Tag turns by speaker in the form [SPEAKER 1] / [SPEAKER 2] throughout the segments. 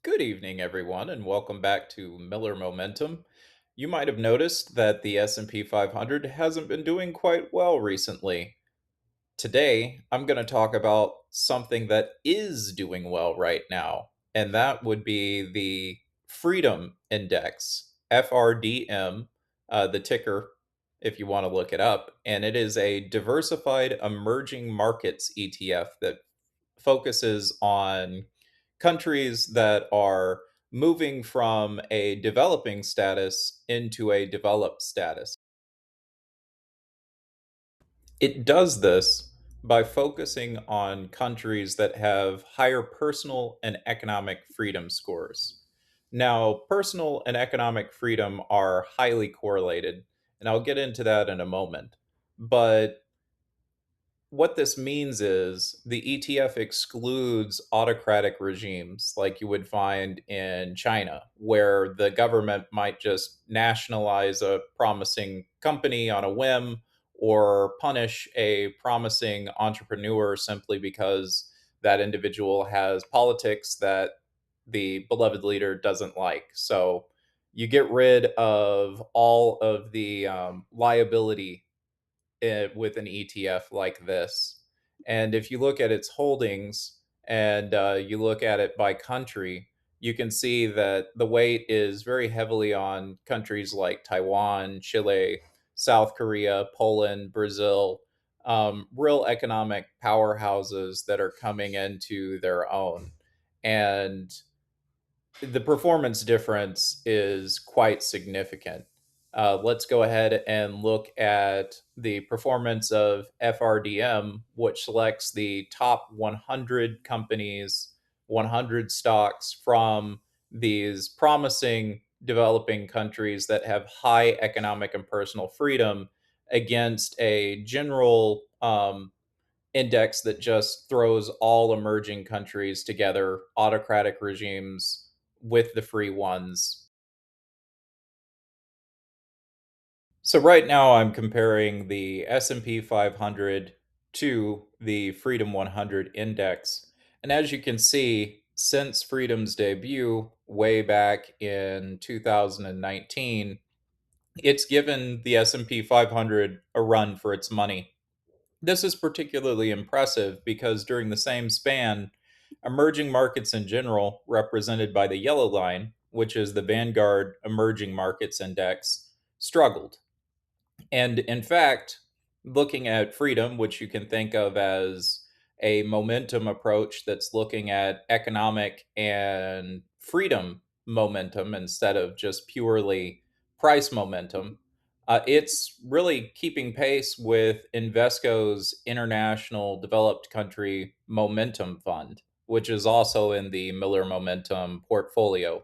[SPEAKER 1] Good evening, everyone, and welcome back to Miller Momentum. You might have noticed that the S&P 500 hasn't been doing quite well recently. Today, I'm going to talk about something that is doing well right now, and that would be the Freedom Index, FRDM, the ticker, if you want to look it up. And it is a diversified emerging markets ETF that focuses on countries that are moving from a developing status into a developed status. It does this by focusing on countries that have higher personal and economic freedom scores. Now, personal and economic freedom are highly correlated, and I'll get into that in a moment. But what this means is the ETF excludes autocratic regimes like you would find in China, where the government might just nationalize a promising company on a whim or punish a promising entrepreneur simply because that individual has politics that the beloved leader doesn't like. So you get rid of all of the liability with an ETF like this. And if you look at its holdings and you look at it by country, you can see that the weight is very heavily on countries like Taiwan, Chile, South Korea, Poland, Brazil, real economic powerhouses that are coming into their own. And the performance difference is quite significant. Let's go ahead and look at the performance of FRDM, which selects the top 100 companies, 100 stocks from these promising developing countries that have high economic and personal freedom against a general index that just throws all emerging countries together, autocratic regimes with the free ones. So right now I'm comparing the S&P 500 to the Freedom 100 index. And as you can see, since Freedom's debut way back in 2019, it's given the S&P 500 a run for its money. This is particularly impressive because during the same span, emerging markets in general, represented by the yellow line, which is the Vanguard Emerging Markets Index, struggled. And in fact, looking at freedom, which you can think of as a momentum approach that's looking at economic and freedom momentum instead of just purely price momentum, it's really keeping pace with Invesco's International Developed Country Momentum Fund, which is also in the Miller Momentum portfolio.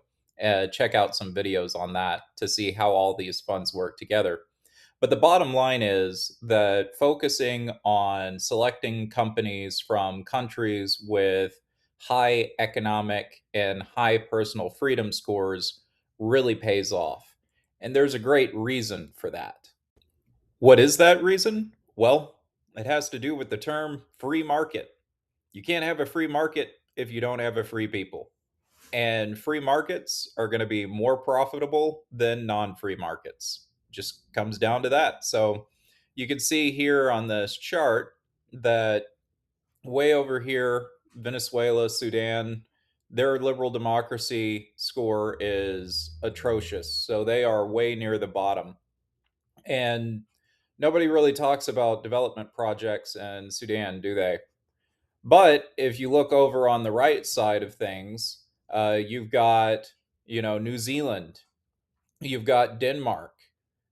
[SPEAKER 1] Check out some videos on that to see how all these funds work together. But the bottom line is that focusing on selecting companies from countries with high economic and high personal freedom scores really pays off. And there's a great reason for that. What is that reason? Well, it has to do with the term free market. You can't have a free market if you don't have a free people. And free markets are going to be more profitable than non-free markets. Just comes down to that. So you can see here on this chart that way over here, Venezuela, Sudan, their liberal democracy score is atrocious. So they are way near the bottom. And nobody really talks about development projects in Sudan, do they? But if you look over on the right side of things, you've got, New Zealand, you've got Denmark,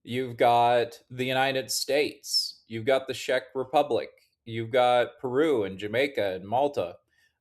[SPEAKER 1] you've got the United States, you've got the Czech Republic, you've got Peru and Jamaica and Malta.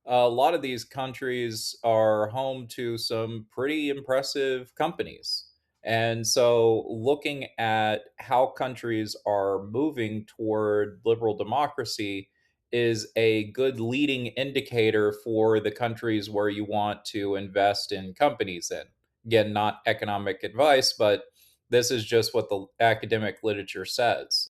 [SPEAKER 1] A lot of these countries are home to some pretty impressive companies. And so, looking at how countries are moving toward liberal democracy is a good leading indicator for the countries where you want to invest in companies in. Again, not economic advice, but this is just what the academic literature says.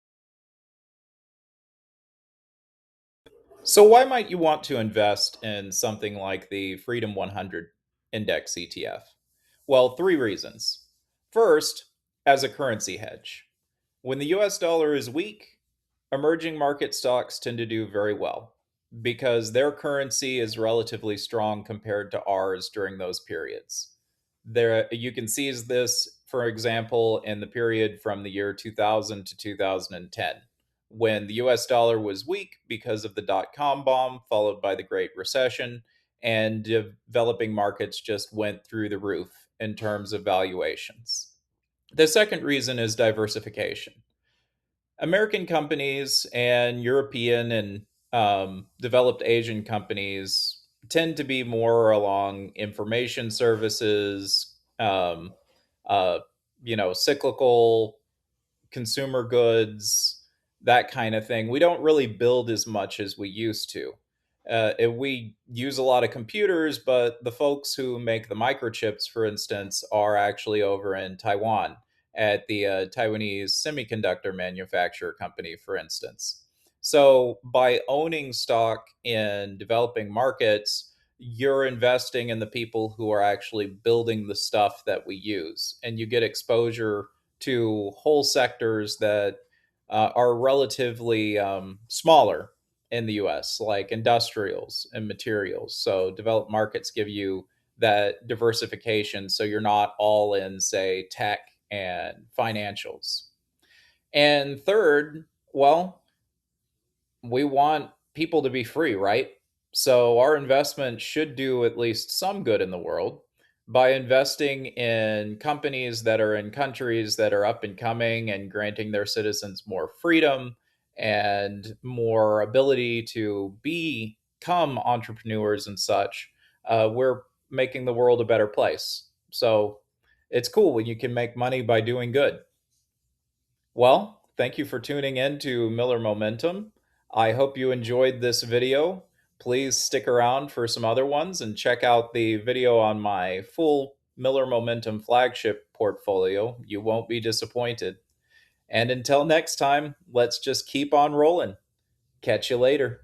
[SPEAKER 1] So, why might you want to invest in something like the Freedom 100? Index ETF? Well, three reasons. First, as a currency hedge. When the US dollar is weak, emerging market stocks tend to do very well because their currency is relatively strong compared to ours during those periods. There, you can see this, for example, in the period from the year 2000 to 2010, when the US dollar was weak because of the dot-com bomb, followed by the Great Recession, and developing markets just went through the roof in terms of valuations. The second reason is diversification. American companies and European and developed Asian companies tend to be more along information services, uh, cyclical consumer goods, that kind of thing. We don't really build as much as we used to. We use a lot of computers, but the folks who make the microchips, for instance, are actually over in Taiwan at the Taiwanese semiconductor manufacturer company, for instance. So, by owning stock in developing markets, you're investing in the people who are actually building the stuff that we use, and you get exposure to whole sectors that are relatively smaller in the US, like industrials and materials. So, developed markets give you that diversification. So, you're not all in, say, tech and financials. And third, well, we want people to be free, right? So our investment should do at least some good in the world by investing in companies that are in countries that are up and coming and granting their citizens more freedom and more ability to become entrepreneurs and such. We're making the world a better place. So it's cool when you can make money by doing good. Well, thank you for tuning in to Miller Momentum. I hope you enjoyed this video. Please stick around for some other ones and check out the video on my full Miller Momentum flagship portfolio. You won't be disappointed. And until next time, let's just keep on rolling. Catch you later.